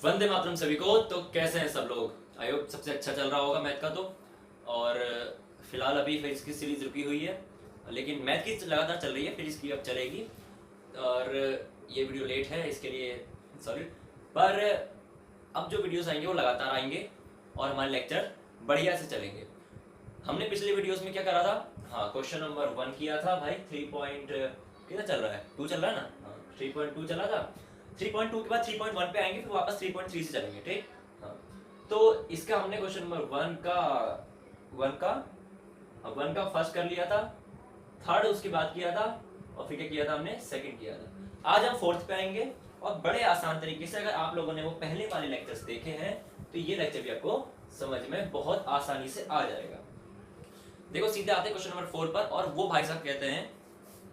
वंदे मातरम सभी को। तो कैसे हैं सब लोग? आई होप सबसे अच्छा चल रहा होगा मैथ का। तो और फिलहाल अभी फिजिक्स की सीरीज रुकी हुई है, लेकिन मैथ की लगातार चल रही है, फिजिक्स की अब चलेगी। और ये वीडियो लेट है, इसके लिए सॉरी। पर अब जो वीडियोस आएंगे वो लगातार आएंगे और हमारे लेक्चर बढ़िया से चलेंगे। हमने पिछले वीडियोस में क्या करा था? हाँ, क्वेश्चन नंबर 1 किया था भाई। 3 पॉइंट कितना चल रहा है? 2 चल रहा है ना? हाँ, 3.2 चला था। 3.2 के बाद 3.1 पे आएंगे, फिर वापस 3.3 से चलेंगे, ठीक। हाँ, तो इसका हमने क्वेश्चन नंबर 1 का फर्स्ट कर लिया था, थर्ड उसके बाद किया था, और फिर क्या किया था हमने? सेकंड किया था। आज हम फोर्थ पे आएंगे और बड़े आसान तरीके से, अगर आप लोगों ने वो पहले वाले लेक्चर्स देखे हैं तो ये लेक्चर भी आपको समझ में बहुत आसानी से आ जाएगा। देखो, सीधे आते क्वेश्चन नंबर 4 पर, और वो भाई साहब कहते हैं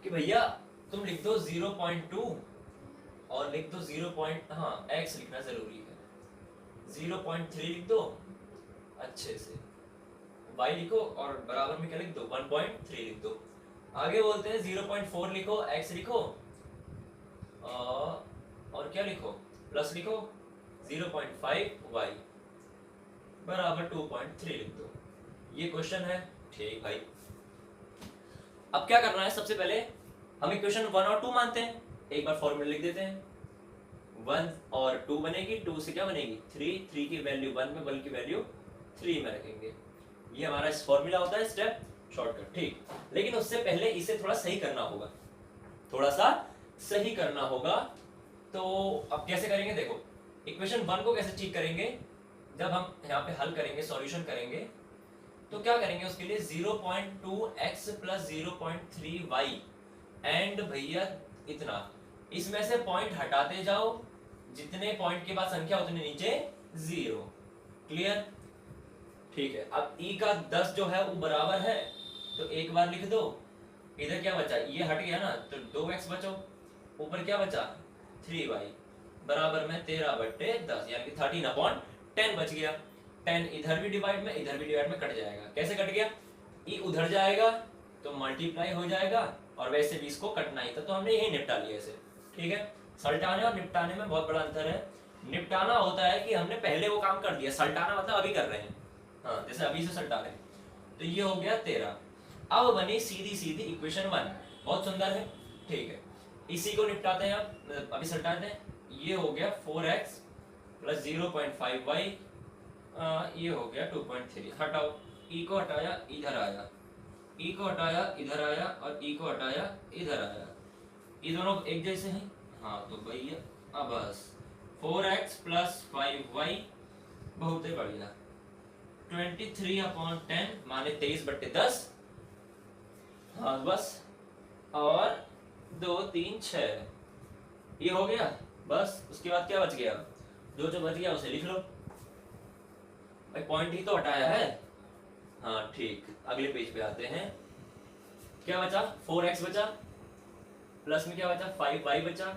कि भैया तुम लिख दो 0.2 और लिख दो 0. x लिखना जरूरी है। 0.3 लिख दो अच्छे से, y लिखो और बराबर में क्या लिख दो? 1.3 लिख दो। आगे बोलते हैं 0.4 लिखो, x लिखो और क्या लिखो? प्लस लिखो 0.5 y बराबर 2.3 लिख दो। ये क्वेश्चन है, ठीक भाई। अब क्या करना है? सबसे पहले हम इक्वेशन 1 और 2 मानते हैं, एक बार फॉर्मूला लिख देते हैं। 1 और 2 बनेगी, 2 से क्या बनेगी? 3 की वैल्यू 1 में, 1 की वैल्यू 3 में रखेंगे। ये हमारा फॉर्मूला होता है, स्टेप शॉर्टकट, ठीक। लेकिन उससे पहले इसे थोड़ा सही करना होगा, थोड़ा सा सही करना होगा। तो अब कैसे करेंगे? देखो, इक्वेशन 1 को कैसे ठीक करेंगे? जब हम यहाँ पे हल करेंगे, सॉल्यूशन करेंगे, तो क्या करेंगे उसके लिए? 0.2x प्लस 0.3y एंड भैया इतना, इसमें से पॉइंट हटाते जाओ, जितने पॉइंट के बाद संख्या उतने नीचे 0। क्लियर? ठीक है। अब e का 10 जो है वो बराबर है, तो एक बार लिख दो। इधर क्या बचा? ये हट गया ना, तो 2x बचो, ऊपर क्या बचा? 3y बराबर में 13/10 यानी कि 13/10 बच गया। 10 इधर भी डिवाइड में, इधर भी डिवाइड में कट जाएगा। कैसे कट गया? ई उधर जाएगा तो मल्टीप्लाई हो जाएगा, और वैसे भी इसको कटना ही था, तो हमने यही निपटा लिया इसे। ठीक है। सल्टाने और निपटाने में बहुत बड़ा अंतर है। निपटाना होता है कि हमने पहले वो काम कर दिया, सल्टाना मतलब अभी कर रहे हैं। हाँ, जैसे अभी से सल्टा रहे हैं। तो ये हो गया 13। अब बनी सीधी सीधी इक्वेशन 1, बहुत सुंदर है, ठीक है। इसी को निपटाते हैं, अब अभी सल्टाते हैं। ये हो गया 4x प्लस 0.5y, ये हो गया 2.3। हटाओ, e को हटाया इधर आया, e को हटाया इधर आया, और e को हटाया इधर आया। ये दोनों एक जैसे हैं, हाँ, तो भैया अब बस 4x प्लस 5y, बहुत ही बढ़िया। 23/10 माने 23/10, हाँ बस, और 2 3 6, ये हो गया बस। उसके बाद क्या बच गया? जो जो बच गया उसे लिख लो भाई, पॉइंट ही तो हटाया है। हाँ ठीक, अगले पेज पे आते हैं। क्या बचा? 4x बचा, प्लस में क्या बचा? 5y बचा,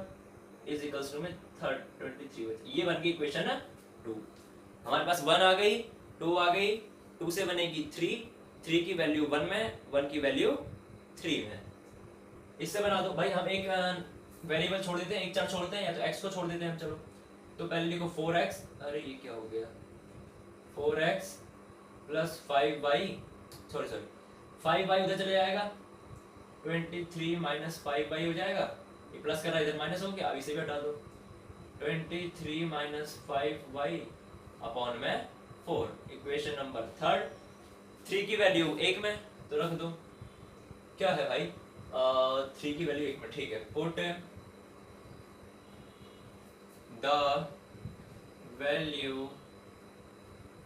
इज इक्वल्स टू में 23 बचा। ये बन गई इक्वेशन 2। हमारे पास 1 आ गई, 2 आ गई, 2 से बनेगी 3 की वैल्यू 1 में, 1 की वैल्यू 3 में। इससे बना दो भाई। हम एक वेरिएबल छोड़ देते हैं, एक चर छोड़ते हैं, या तो x को छोड़ देते हैं हम। चलो, तो पहले लिखो 4x, अरे ये क्या हो गया? 4x plus 5y, sorry 5y उधर चले जाएगा, 23 माइनस 5y हो जाएगा। ये प्लस कर रहा है, इधर माइनस हो गया, अब इसे भी हटा दो। 23 माइनस 5y अपॉन में 4, इक्वेशन नंबर 3। 3 की वैल्यू 1 में, तो रख दो। क्या है भाई? 3 की वैल्यू 1 में, ठीक है। Put the value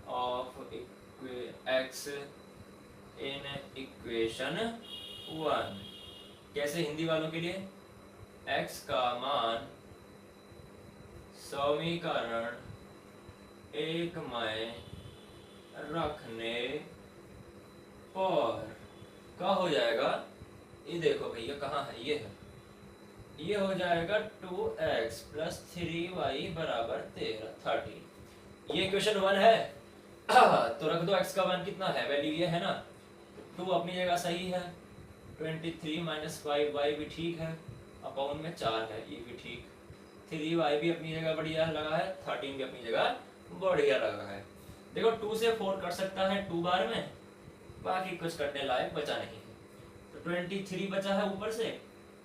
of x in equation 1। कैसे? हिंदी वालों के लिए, x का मान समीकरण 1 में रखने पर क्या हो जाएगा? ये देखो भैया, कहाँ है? ये है, ये हो जाएगा 2x प्लस 3y बराबर 30। ये इक्वेशन 1 है। तो रख दो x का मान कितना है, वैल्यू ये है ना, 2 अपनी जगह सही है, 23 माइनस 5y भी ठीक है, अपॉन में 4 है, ये भी ठीक। 3y भी अपनी जगह बढ़िया लगा है, 13 भी अपनी जगह बढ़िया लगा है। देखो 2 से 4 कर सकता है 2 बार में, बाकी कुछ करने लायक बचा नहीं है। तो 23 बचा है ऊपर से,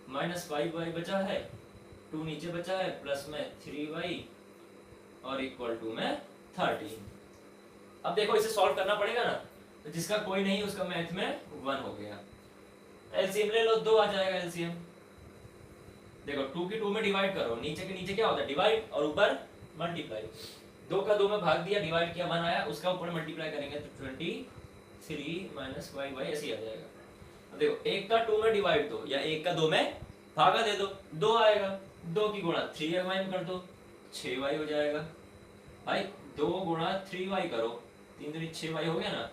-5y बचा है, 2 नीचे बचा है, प्लस में 3y और इक्वल टू में 13। अब देखो इसे सॉल्व करना पड़ेगा ना, तो जिसका कोई नहीं उसका मैथ में 1 हो गया। एलसीएम ले लो, 2 आ जाएगा एलसीएम। देखो 2 की 2 में डिवाइड करो, नीचे के नीचे क्या होता है डिवाइड और ऊपर मल्टीप्लाई। 2 का 2 में भाग दिया, डिवाइड किया 1 आया, उसका ऊपर मल्टीप्लाई करेंगे तो 23 माइनस y ऐसे ही आ जाएगा। अब देखो 1 का 2 में डिवाइड दो या 1 का 2 में भागा दे दो, 2 आएगा, 2 की गुणा 3y कर दो, 6y हो जाएगा। भाई 2 गुणा 3y करो, 3 दूनी 6y हो गया ना,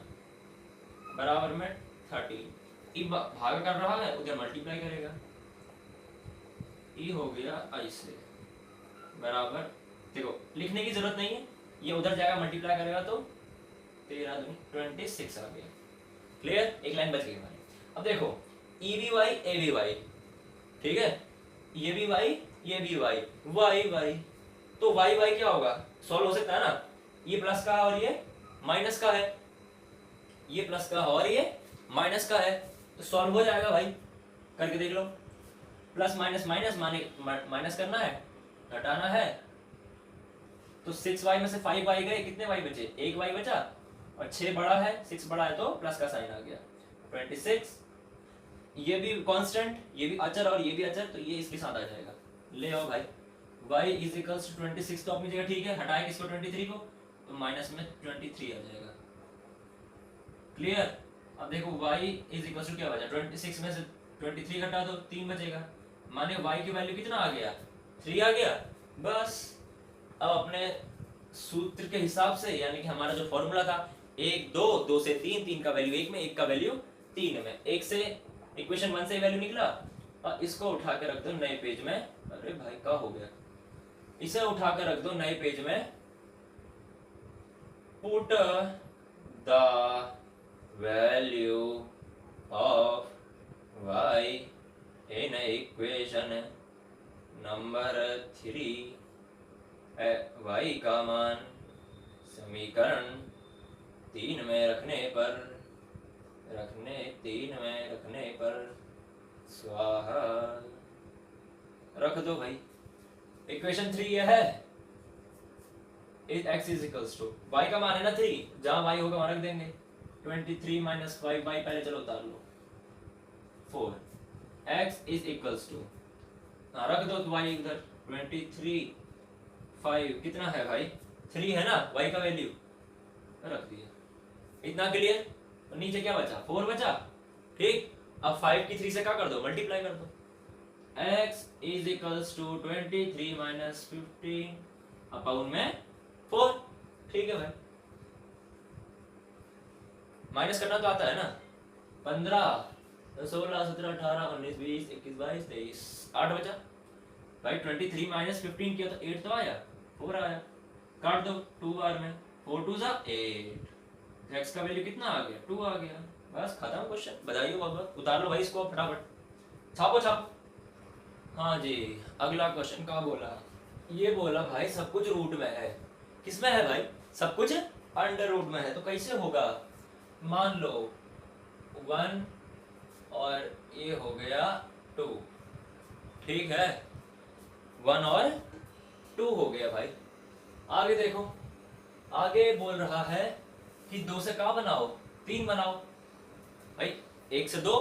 बराबर में 13। ई भाग कर रहा है, उधर मल्टीप्लाई करेगा, ई हो गया ऐसे बराबर। देखो लिखने की जरूरत नहीं है, ये उधर जाएगा मल्टीप्लाई करेगा तो 13 दूनी 26 आ गया। क्लियर, एक लाइन बच गई हमारी। अब देखो e b by a b by, ठीक है, ये भी y ये भी y, y y, तो y y क्या होगा, सॉल्व हो सकता है ना। ये प्लस का है और ये माइनस का है, ये प्लस का और ये माइनस का है, तो सॉल्व हो जाएगा भाई, करके देख लो। प्लस माइनस माइनस माने माइनस करना है, घटाना है, तो 6y में से 5y गए, कितने y बचे, 1 y बचा, और 6 बड़ा है 6 बड़ा है तो प्लस का साइन आ गया 26। ये भी कांस्टेंट, ये भी अचर और ये भी अचर, तो ये इसके साथ आ जाएगा। ले आओ भाई, y इज इक्वल्स टू 26 तो अपनी जगह ठीक है, हटाए किसको 23 को, तो माइनस में 23 आ जाएगा। क्लियर। अब देखो y इज इक्वल्स टू क्या बचा, 26 में से 23 घटा दो, 3 बचेगा, माने y की वैल्यू कितना आ गया, 3 आ गया। बस अब अपने सूत्र के हिसाब से, यानी कि हमारा जो फॉर्मूला था 1 2 2 से 3, 3 का वैल्यू 1 में, 1 का वैल्यू 3 में, 1 से इक्वेशन 1 से वैल्यू निकला, और इसको उठा के रख दो नए पेज में। अरे भाई क्या हो गया, इसे उठा के रख दो नए पेज में। Put the value of y in equation number 3, y का मान समीकरण 3 में रखने पर स्वाहा रख दो भाई। इक्वेशन 3 ये है, x is equals to y का मान है ना 3, जहां y होगा वहां रख देंगे। 23 माइनस 5y पहले चलो उतार लो, 4, x इज इक्वल्स टू, रख दो तो y इधर 23 5 कितना है भाई, 3 है ना y का वैल्यू, रख दिया। इतना क्लियर। और नीचे क्या बचा, 4 बचा, ठीक। अब 5 की 3 से क्या कर दो, मल्टीप्लाई कर दो। x is equals to 23 minus 15 upon में 4, ठीक है भाई। माइनस करना तो आता है ना, 15 16 17 18 19 20 21 22 23, 8 बचा भाई। 23 माइनस 15 किया तो 8 तो आया, 4 आया, काट दो 2 बार में, 4 2 जा 8, x का वैल्यू कितना आ गया, 2 आ गया। बस खत्म क्वेश्चन, बधाई हो बहुत, उतार लो भाई इसको फटाफट, छापो छापो। हाँ जी, अगला क्वेश्चन क्या बोला, ये बोला भाई सब कुछ रूट में है। किसमें है भाई, सब कुछ अंडर रूट में है, तो कैसे होगा। मान लो 1 और ये हो गया 2, ठीक है, 1 और 2 हो गया भाई। आगे देखो, आगे बोल रहा है कि 2 से क्या बनाओ, 3 बनाओ भाई। 1 से 2,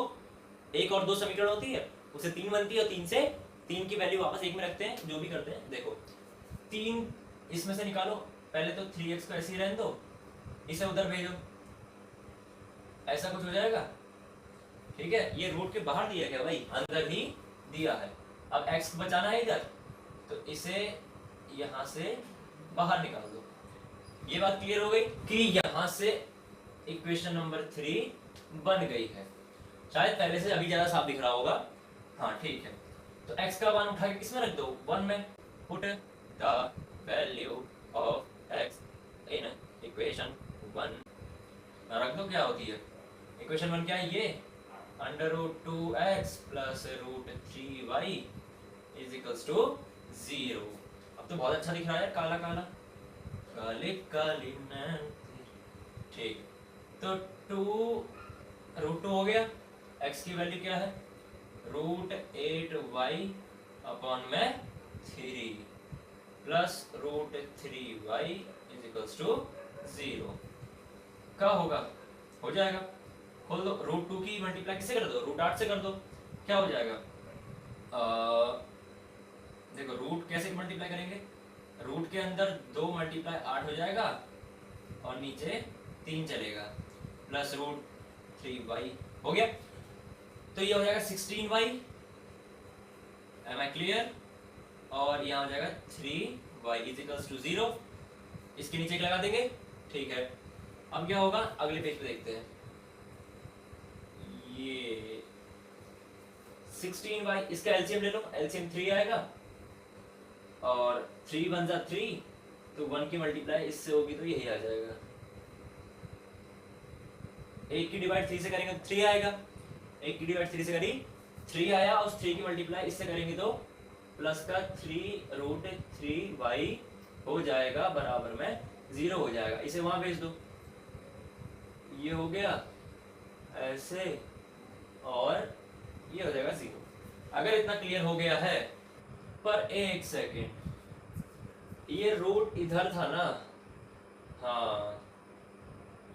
1 और 2 समीकरण होती है, उसे 3 बनती है, और 3 से 3 की वैल्यू वापस 1 में रखते हैं, जो भी करते हैं। देखो 3 इसमें से निकालो, पहले तो 3x को ऐसे ही रहने दो, इसे उधर भेजो, ऐसा कुछ हो जाएगा, ठीक है। ये रूट के बाहर दिया गया भाई, अंदर ही दिया है। अब x बचाना है इधर, तो इसे यहां से बाहर निकाल दो। ये बात क्लियर हो गई कि यहां से इक्वेशन नंबर 3 बन गई है। शायद पहले से अभी ज्यादा साफ दिख रहा होगा, हाँ ठीक है। तो x का मान उठा के किसमें रख दो, 1 में। Put the value of x in equation 1, रख दो, क्या होती है इक्वेशन 1, क्या है ये, √2x plus √3y is equals to 0। तो बहुत अच्छा दिख रहा है यार, काला काला काले काली नैन। ठीक, तो 2 √2 हो गया। x की वैल्यू क्या है, √8y अपॉन में 3 plus √3y is equals to 0। क्या होगा, हो जाएगा, खोल दो, √2 की मल्टीप्लाई किससे कर दो, √8 से कर दो, क्या हो जाएगा, देखो रूट कैसे मल्टीप्लाई करेंगे, रूट के अंदर 2 मल्टीप्लाई 8 हो जाएगा और नीचे 3 चलेगा, प्लस √3y हो गया। तो ये हो जाएगा 16y, एम आई क्लियर, और यहाँ हो जाएगा 3y इज इक्वल्स टू 0। इसके नीचे एक लगा देंगे, ठीक है। अब क्या होगा, अगले पेज पे देखते हैं। ये 16y, इसका एलसीएम ले लो, एलसीएम 3 आएगा और 3 × 1 = 3, तो 1 की मल्टीप्लाई इससे होगी तो यही आ जाएगा। 1 की डिवाइड 3 से करेंगे तो 3 आएगा, 1 की डिवाइड 3 से करी 3 आया, उस 3 की मल्टीप्लाई इससे करेंगे तो प्लस का 3√3y हो जाएगा, बराबर में 0 हो जाएगा। इसे वहां भेज दो, ये हो गया ऐसे, और ये हो जाएगा 0। अगर इतना क्लियर हो गया है, पर एक सेकेंड, ये रूट इधर था ना, हाँ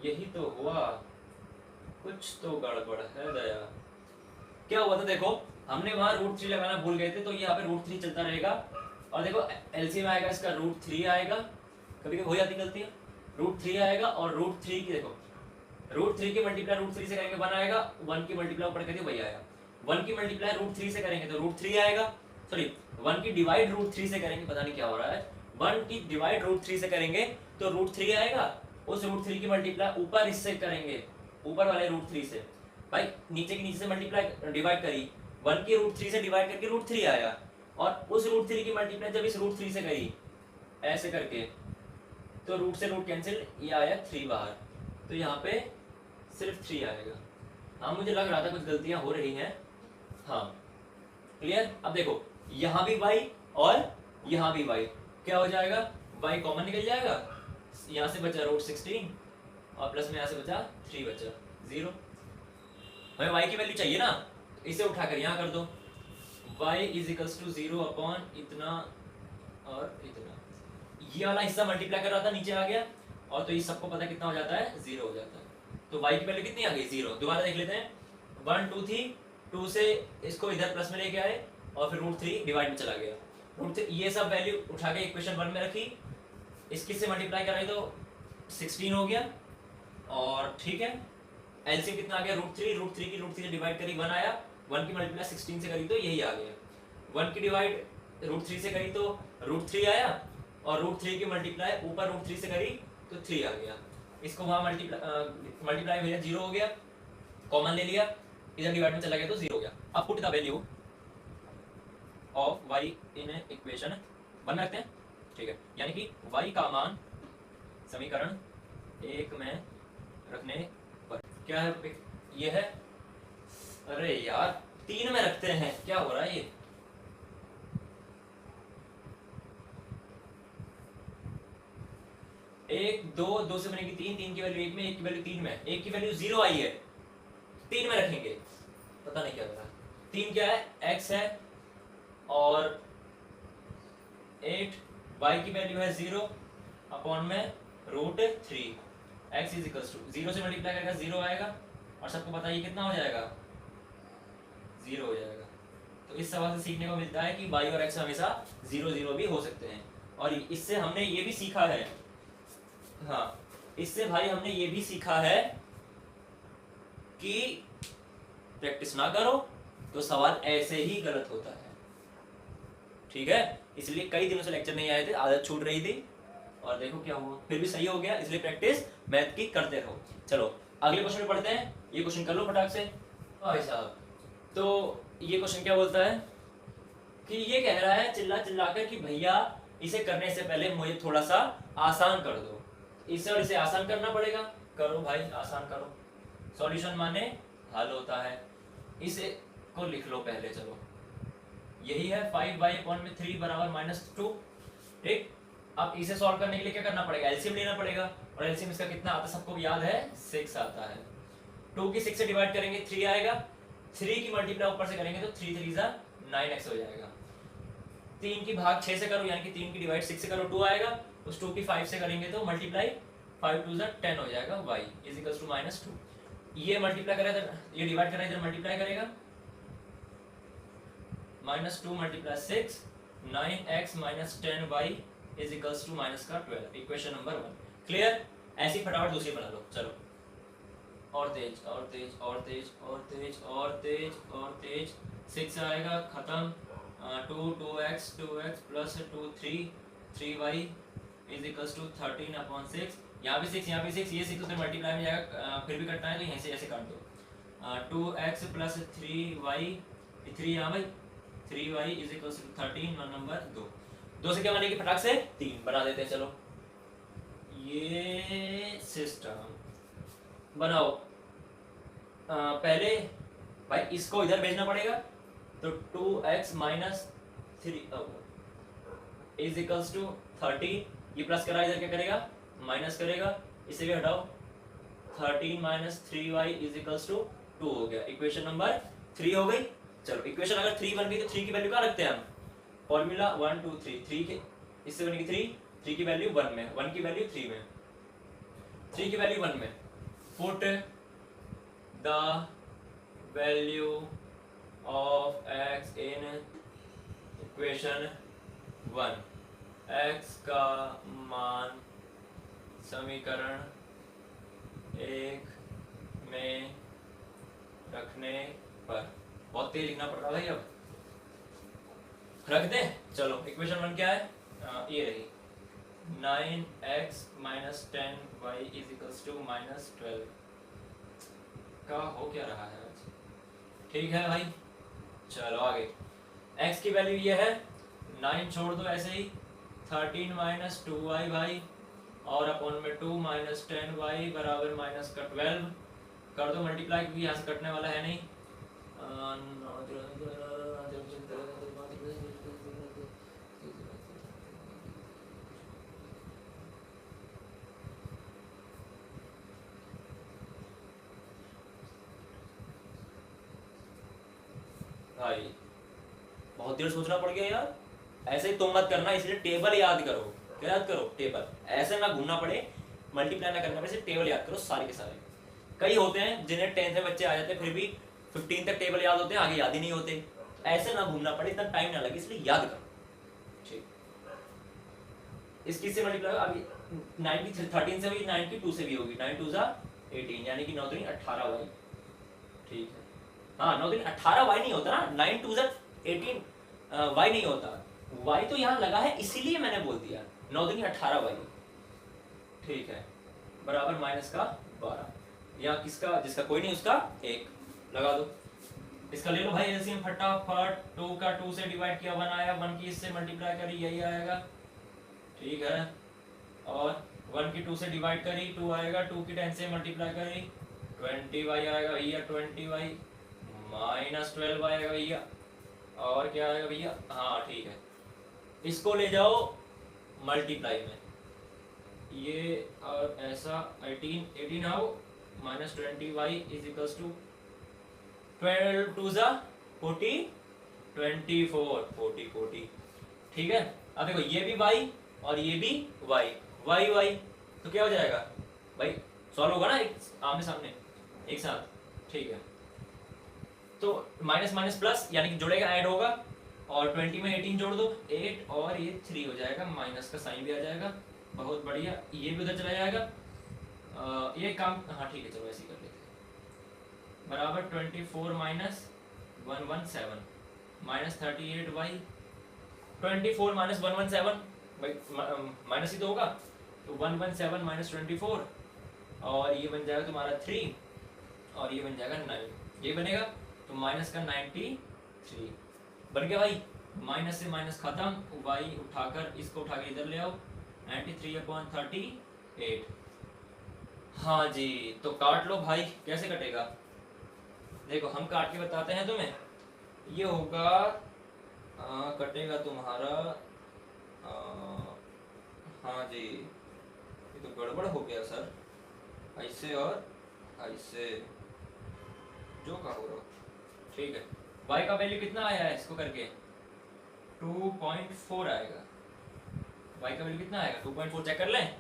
यही तो हुआ, कुछ तो गड़बड़ है दया। क्या हुआ था, देखो हमने वहां √3 लगाना भूल गए थे, तो यहाँ पे √3 चलता रहेगा, और देखो एलसीएम आएगा इसका √3 आएगा, कभी कभी हो जाती गलतियां, √3 आएगा और √3 की देखो, √3 की मल्टीप्लाई √3 से करेंगे 1 आएगा, 1 की मल्टीप्लाई ऊपर करके वही आएगा, 1 की मल्टीप्लाई √3 से करेंगे तो √3 आएगा, सॉरी 1 की डिवाइड √3 से करेंगे, पता नहीं क्या हो रहा है, 1 की डिवाइड √3 से करेंगे तो √3 आएगा, उस √3 की मल्टीप्लाई ऊपर इससे करेंगे, ऊपर वाले √3 से, भाई नीचे की नीचे से मल्टीप्लाई डिवाइड करी, 1 की √3 से डिवाइड करके √3 आया, और उस √3 की मल्टीप्लाई जब इस √3 से करी ऐसे करके, तो रूट से रूट कैंसिल, ये आया 3 बाहर, तो यहाँ पे सिर्फ 3 आएगा। हाँ मुझे लग रहा था कुछ गलतियां हो रही हैं, हाँ क्लियर। अब देखो यहाँ भी y और यहाँ भी y, क्या हो जाएगा, y कॉमन निकल जाएगा, यहाँ से बचा √16 और प्लस में यहाँ से बचा 3 बचा 0। हमें y की वैल्यू चाहिए ना, इसे उठाकर यहाँ कर दो, y is equals to 0 upon इतना और इतना, ये वाला हिस्सा मल्टीप्लाई कर रहा था नीचे आ गया, और तो ये सबको पता कितना हो जाता है, 0 हो जाता है। तो y की वैल्यू कितनी आ गई, 0। दोबारा देख लेते हैं, 1 2 थी, 2 से इसको इधर प्लस में लेके आए और फिर √3 डिवाइड में चला गया, √3 ये सब वैल्यू उठा के इक्वेशन 1 में रखी, इसकी से मल्टीप्लाई कराई तो 16 हो गया, और ठीक है एलसीएम कितना आ गया, √3 की √3 से डिवाइड करी 1 आया, 1 की मल्टीप्लाई 16 से करी तो यही आ गया, 1 की डिवाइड √3 से करी तो √3 आया, और √3 की मल्टीप्लाई ऊपर √3 से करी तो 3 आ गया, इसको वहां मल्टीप्लाई भेजा 0 हो गया, कॉमन ले लिया, इधर डिवाइड में चला गया तो 0 हो गया। अब put the value of y in equation 1 में रखते हैं, ठीक है, यानी कि y का मान समीकरण 1 में रखने पर क्या है, ये है, अरे यार 3 में रखते हैं, क्या हो रहा है ये, एक दो से बनेगी 3 की वैल्यू 1 में, 1 की वैल्यू 3 में, 1 की वैल्यू 0 आई है, 3 में रखेंगे, पता नहीं क्या हो रहा है। 3 क्या है, x है, और 8 y की वैल्यू है 0 अपॉन में √3, x इज इक्वल्स टू 0 से मल्टीप्लाई करेगा 0 आएगा, और सबको पता है कितना हो जाएगा, 0 हो जाएगा। तो इस सवाल से सीखने को मिलता है कि y और x हमेशा 0 0 भी हो सकते हैं, और इससे हमने ये भी सीखा है, हाँ इससे भाई हमने ये भी सीखा है कि प्रैक्टिस ना करो तो सवाल ऐसे ही गलत होता है, ठीक है। इसलिए कई दिनों से लेक्चर नहीं आए थे, आदत छूट रही थी, और देखो क्या हुआ, फिर भी सही हो गया, इसलिए प्रैक्टिस मैथ की करते रहो। चलो अगले क्वेश्चन में पढ़ते हैं, ये क्वेश्चन कर लो फटाक से भाई साहब। तो ये क्वेश्चन क्या बोलता है कि ये कह रहा है चिल्ला चिल्ला कर कि भैया इसे करने से पहले मुझे थोड़ा सा आसान कर दो, इसे और इसे आसान करना पड़ेगा, करो भाई आसान करो, सॉल्यूशन माने हल होता है, इसे को लिख लो पहले, चलो यही है 5y/3 बराबर -2, ठीक। अब इसे सॉल्व करने के लिए क्या करना पड़ेगा, एलसीएम लेना पड़ेगा, और एलसीएम इसका कितना आता है सबको याद है, 6 आता है। 2 की 6 से डिवाइड करेंगे 3 आएगा, 3 की मल्टीप्लाई ऊपर से करेंगे तो 3 3 जा 9x हो जाएगा। 3 की भाग 6 से करो यानी कि 3 की डिवाइड 6 से करो 2 आएगा, उस 2 की 5 से करेंगे तो मल्टीप्लाई 5 2 जा 10 हो जाएगा, y इज इक्वल्स टू -2। ये मल्टीप्लाई करेगा इधर, ये डिवाइड करेगा इधर मल्टीप्लाई करेगा, -2 multiply 6 9x - 10y is equals to -12। Equation number 1 clear. ऐसी फटाफट दूसरी बना लो, चलो और तेज और तेज और तेज और तेज और तेज और तेज। 6 आएगा खत्म, 2x plus 2 3y is equals to 13/6। यहाँ भी 6 यहाँ भी 6, ये 6 उधर मल्टीप्लाई में जाएगा, फिर भी कटना है तो यहीं से ऐसे काट दो। 2x प्लस 3y 3 यहाँ भाई 3y is equals to 13 number 2 से क्या बनेगी फटाक से 3 बना देते हैं। चलो ये सिस्टम बनाओ। पहले भाई इसको इधर भेजना पड़ेगा, तो 2x - 3 इज इक्वल्स टू 13, ये प्लस करा इधर क्या करेगा माइनस करेगा, इसे भी हटाओ, 13 - 3y इज इक्वल्स टू 2 हो गया। इक्वेशन नंबर 3 हो गई। चलो इक्वेशन अगर 3 बन गई तो 3 की वैल्यू कहाँ रखते हैं हम, फॉर्मूला 1 2 3, 3 के इससे बनेगी 3 की वैल्यू 1 में, 1 की वैल्यू 3 में, 3 की वैल्यू 1 में। Put the value of x in equation 1, x का मान समीकरण 1 में रखने पर। बहुत तेज लिखना पड़ रहा है भाई, अब रख दे। चलो इक्वेशन 1 क्या है, ये रही 9x - 10y is equals to -12। का हो क्या रहा है आज, ठीक है भाई। चलो आगे, x की वैल्यू ये है, 9 छोड़ दो ऐसे ही, 13 - 2y भाई, और अपॉन में 2 - 10y बराबर -12 कर दो मल्टीप्लाई, क्योंकि यहाँ से कटने वाला है नहीं। भाई बहुत देर सोचना पड़ गया यार, ऐसे ही तुम मत करना, इसलिए टेबल याद करो। क्या याद करो, टेबल, ऐसे ना घूमना पड़े, मल्टीप्लाई ना करना पड़े, टेबल याद करो सारे के सारे। कई होते हैं जिन्हें 10th में बच्चे आ जाते हैं, फिर भी 15 तक टेबल याद होते हैं, आगे याद ही नहीं होते। ऐसे ना घूमना पड़े, इतना टाइम ना लगे, इसलिए याद करो। ठीक, इसकी से मल्टीप्लाई अभी 9 की 13 से भी, 9 की 2 से भी होगी, 9 2 जा 18 यानी कि 9 3 18 वाई। ठीक है, हाँ 9 3 18 वाई नहीं होता ना, 9 2 जा 18 वाई नहीं होता, वाई तो यहाँ लगा है इसीलिए मैंने बोल दिया 9 3 18 वाई। ठीक है, बराबर माइनस का 12, या किसका, जिसका कोई नहीं उसका 1 लगा दो। इसका ले लो भाई एलसीएम फटाफट, 2 का 2 से डिवाइड किया 1 आया, 1 की इससे मल्टीप्लाई करी यही आएगा। ठीक है, और 1 की 2 से डिवाइड करी 2 आएगा, 2 की 10 से मल्टीप्लाई करी 20y आएगा भैया, 20y -12 आएगा भैया, और क्या आएगा भैया, हाँ ठीक है, इसको ले जाओ मल्टीप्लाई में, ये और ऐसा 18 आओ -20y इज इक्वल्स टू 12 2 जा 40 24 40। ठीक है, अब देखो ये भी y और ये भी y तो क्या हो जाएगा भाई, सॉल्व होगा ना एक आमने सामने एक साथ। ठीक है, तो माइनस माइनस प्लस यानी कि जुड़ेगा, ऐड होगा, और 20 में 18 जोड़ दो 8, और ये 3 हो जाएगा, माइनस का साइन भी आ जाएगा। बहुत बढ़िया, ये भी उधर चला जाएगा। ये काम, हाँ ठीक है, चलो ऐसे ही कर लेते हैं, बराबर 24 माइनस 117 -38y, 24 माइनस 117 भाई माइनस ही तो होगा, तो 117 माइनस 24, और ये बन जाएगा तुम्हारा 3, और ये बन जाएगा 9, ये बनेगा तो माइनस का 93 बन गया भाई। माइनस से माइनस खत्म, y उठाकर इसको उठा के इधर ले आओ, 93/38। हाँ जी, तो काट लो भाई, कैसे कटेगा देखो, हम काट के बताते हैं तुम्हें। ये होगा कटेगा तुम्हारा हाँ जी, ये तो गड़बड़ हो गया सर, ऐसे और ऐसे जो का हो रहा। ठीक है, y का वैल्यू कितना आया है इसको करके 2.4 आएगा। y का वैल्यू कितना आएगा 2.4, चेक कर लें।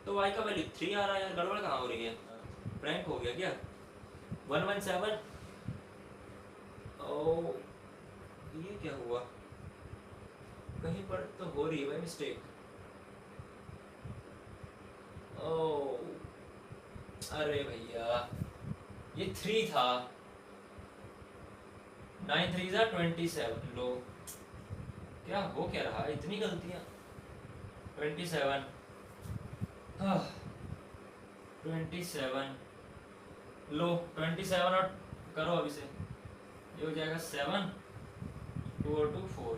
तो y का वैल्यू 3 आ रहा है यार, गड़बड़ कहाँ हो रही है, प्रैंक हो गया क्या। 117, ओ ये क्या हुआ, कहीं पर तो हो रही है भाई मिस्टेक। ओ अरे भैया ये 3 था, 9 3 जा 27, लो क्या हो क्या रहा है, इतनी गलतियां। 27, 27 लो, 27 और करो अभी से, ये हो जाएगा 7 2 और 2 4।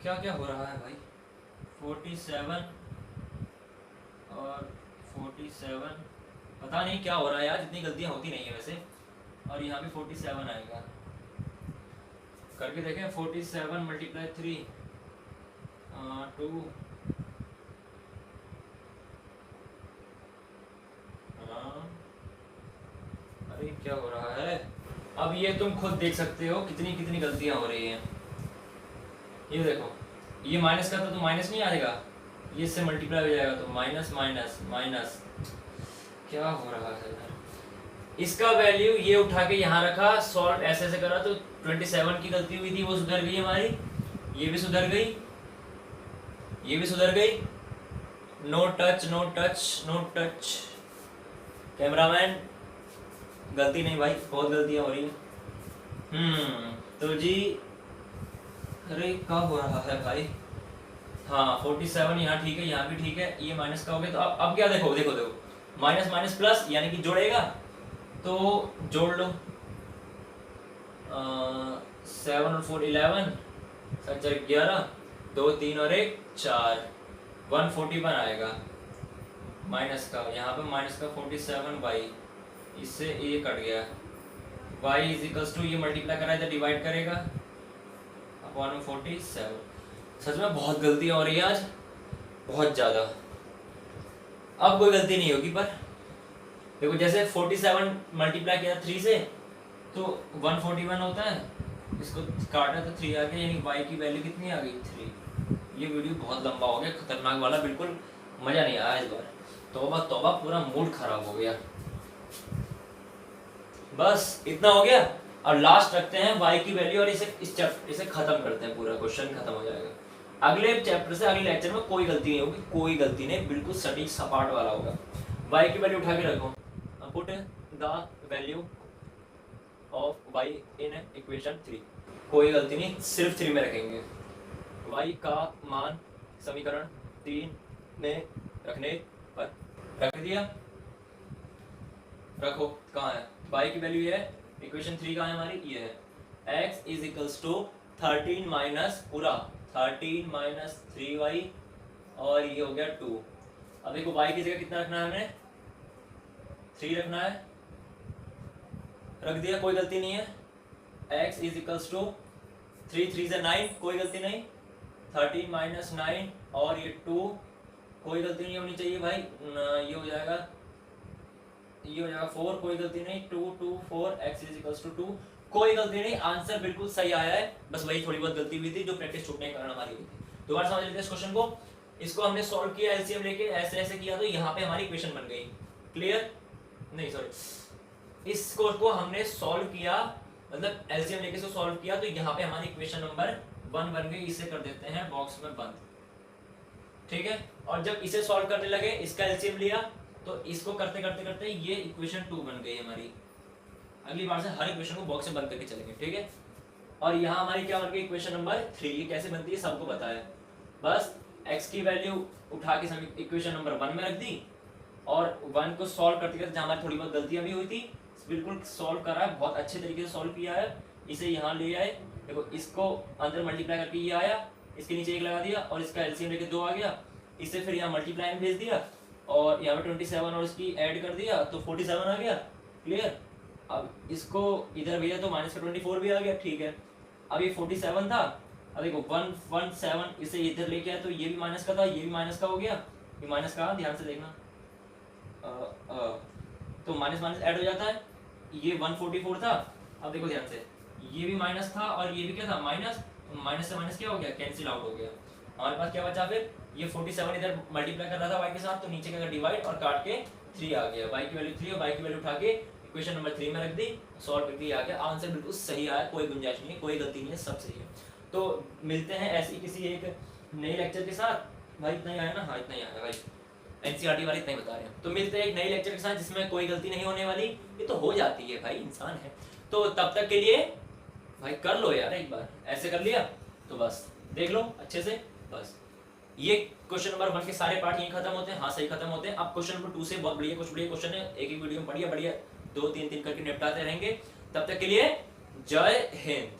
क्या क्या हो रहा है भाई, 47 और 47, पता नहीं क्या हो रहा है यार, इतनी गलतियां होती नहीं है वैसे। और यहाँ भी 47 आएगा, करके देखें। 47 मल्टीप्लाई 3 2, अरे क्या हो रहा है। अब ये तुम खुद देख सकते हो कितनी कितनी गलतियां हो रही हैं। ये देखो, ये माइनस का तो माइनस नहीं आएगा, ये इससे मल्टीप्लाई हो जाएगा तो माइनस माइनस माइनस, क्या हो रहा है यार। इसका वैल्यू ये उठा के यहाँ रखा, सॉल्व ऐसे ऐसे करा तो 27 की गलती हुई थी वो सुधर गई हमारी, ये भी सुधर गई, ये भी सुधर गई। No touch no touch no touch, cameraman गलती नहीं भाई, बहुत गलतियां हो रही हैं। तो जी अरे क्या हो रहा है भाई। हाँ 47 यहाँ ठीक है, यहाँ भी ठीक है, ये माइनस का हो गया। तो अब क्या देखो देखो देखो, माइनस माइनस प्लस यानी कि जोड़ेगा, तो जोड़ लो। 7 और 4 11, 7 4 11, 2 3 और 1 4, 141 आएगा माइनस का, यहाँ पे माइनस का 47 बाई, इससे ये कट गया, y इज इक्वल्स टू, ये मल्टीप्लाई करा है तो डिवाइड करेगा अपॉन में 47। सच में बहुत गलतियां हो रही है आज, बहुत ज़्यादा। अब कोई गलती नहीं होगी, पर देखो जैसे 47 मल्टीप्लाई किया 3 से तो 141 होता है, इसको काटा तो 3 आ गया, यानी y की वैल्यू कितनी आ गई 3। ये वीडियो बहुत लंबा हो गया, खतरनाक वाला, बिल्कुल मज़ा नहीं आया इस बार, तौबा तौबा, पूरा मूड खराब हो गया। बस इतना हो गया। और लास्ट रखते हैं y की वैल्यू और इसे खत्म करते हैं, पूरा क्वेश्चन खत्म हो जाएगा। अगले चैप्टर से अगले लेक्चर में कोई गलती नहीं होगी, कोई गलती नहीं, बिल्कुल सटीक सपाट वाला होगा। y की वैल्यू उठा के रखो, put the value of y in equation 3, कोई गलती नहीं, सिर्फ 3 में रखेंगे। y का मान समीकरण 3 में रखने पर, रख दिया, रखो, कहाँ है y की वैल्यू, ये है इक्वेशन 3 कहाँ है हमारी, ये है x is equals to 13 minus पूरा 13 माइनस 3y, और ये हो गया 2। अब देखो y की जगह कितना रखना है हमें, 3 रखना है, रख दिया, कोई गलती नहीं है। x इज इक्वल्स टू 3 3 से 9, कोई गलती नहीं, 13 माइनस 9 और ये 2, कोई गलती नहीं होनी चाहिए भाई, ये हो जाएगा, ये हो जाएगा 4, कोई गलती नहीं, 2 2 4, x इज इक्वल्स टू 2, कोई गलती नहीं, आंसर बिल्कुल सही आया है। बस वही थोड़ी बहुत गलती हुई थी जो प्रैक्टिस छूटने के कारण हमारी हुई थी। दोबारा समझ लेते हैं इस क्वेश्चन को। इसको हमने सॉल्व किया, एलसीएम लेके ऐसे ऐसे किया, तो यहाँ पे हमारी इक्वेशन बन गई। क्लियर, नहीं सॉरी, इस को हमने सॉल्व किया, मतलब एलसीएम लेके इसको सॉल्व किया, तो यहाँ पे हमारी इक्वेशन नंबर 1 बन गई। इसे कर देते हैं बॉक्स में बंद, ठीक है। और जब इसे सॉल्व करने लगे, इसका एलसीएम लिया, तो इसको करते करते करते ये इक्वेशन 2 बन गई हमारी। अगली बार से हर इक्वेशन को बॉक्स से बंद करके चलेंगे, ठीक है। और यहाँ हमारी क्या बन गई इक्वेशन नंबर 3, ये कैसे बनती है सबको पता है। बस x की वैल्यू उठा के सभी इक्वेशन नंबर 1 में रख दी, और 1 को सॉल्व करते करते जहाँ हमारी थोड़ी बहुत गलतियाँ भी हुई थी, बिल्कुल सॉल्व करा है, बहुत अच्छे तरीके से सॉल्व किया है। इसे यहाँ ले आए, देखो इसको अंदर मल्टीप्लाई करके ये आया, इसके नीचे 1 लगा दिया, और इसका एलसीएम लेके 2 आ गया, इसे फिर यहाँ मल्टीप्लाई में भेज दिया, और यहाँ पे 27 और इसकी ऐड कर दिया, तो 47 आ गया। क्लियर, अब इसको इधर भेजा तो माइनस का 24 भी आ गया, ठीक है। अब ये 47 था, अब देखो 117 इसे इधर लेके आया तो ये भी माइनस का था, ये भी माइनस का हो गया, ये माइनस का, ध्यान से देखना तो माइनस माइनस ऐड हो जाता है, ये 144 था। अब देखो ध्यान से, ये भी माइनस था और ये भी क्या था माइनस, माइनस से माइनस क्या हो गया, कैंसिल आउट हो गया। हमारे पास क्या बचा फिर, ये 47 इधर मल्टीप्लाई कर रहा था y के साथ, तो नीचे क्या डिवाइड और काट के 3 आ गया, y की वैल्यू 3 और y की वैल्यू उठा के इक्वेशन नंबर 3 में रख दी, सॉल्व करके आ गया आंसर, बिल्कुल सही आया, कोई गुंजाइश नहीं है, कोई गलती नहीं है, सब सही है। तो मिलते हैं ऐसी किसी एक नई लेक्चर के साथ। भाई इतना ही आया ना, हाँ इतना ही आया भाई, एनसीईआरटी वाले इतना ही बता रहे हैं। तो मिलते हैं एक नई लेक्चर के साथ जिसमें कोई गलती नहीं होने वाली, ये तो हो जाती है भाई, इंसान है। तो तब तक के लिए भाई कर लो यार, एक बार ऐसे कर लिया तो बस देख लो अच्छे से, बस ये क्वेश्चन नंबर 1 के सारे पार्ट यहीं खत्म होते हैं, हाँ सही खत्म होते हैं। अब क्वेश्चन नंबर 2 से बहुत बढ़िया कुछ बढ़िया क्वेश्चन है, एक एक वीडियो में बढ़िया बढ़िया 2-3 करके निपटाते रहेंगे। तब तक के लिए जय हिंद।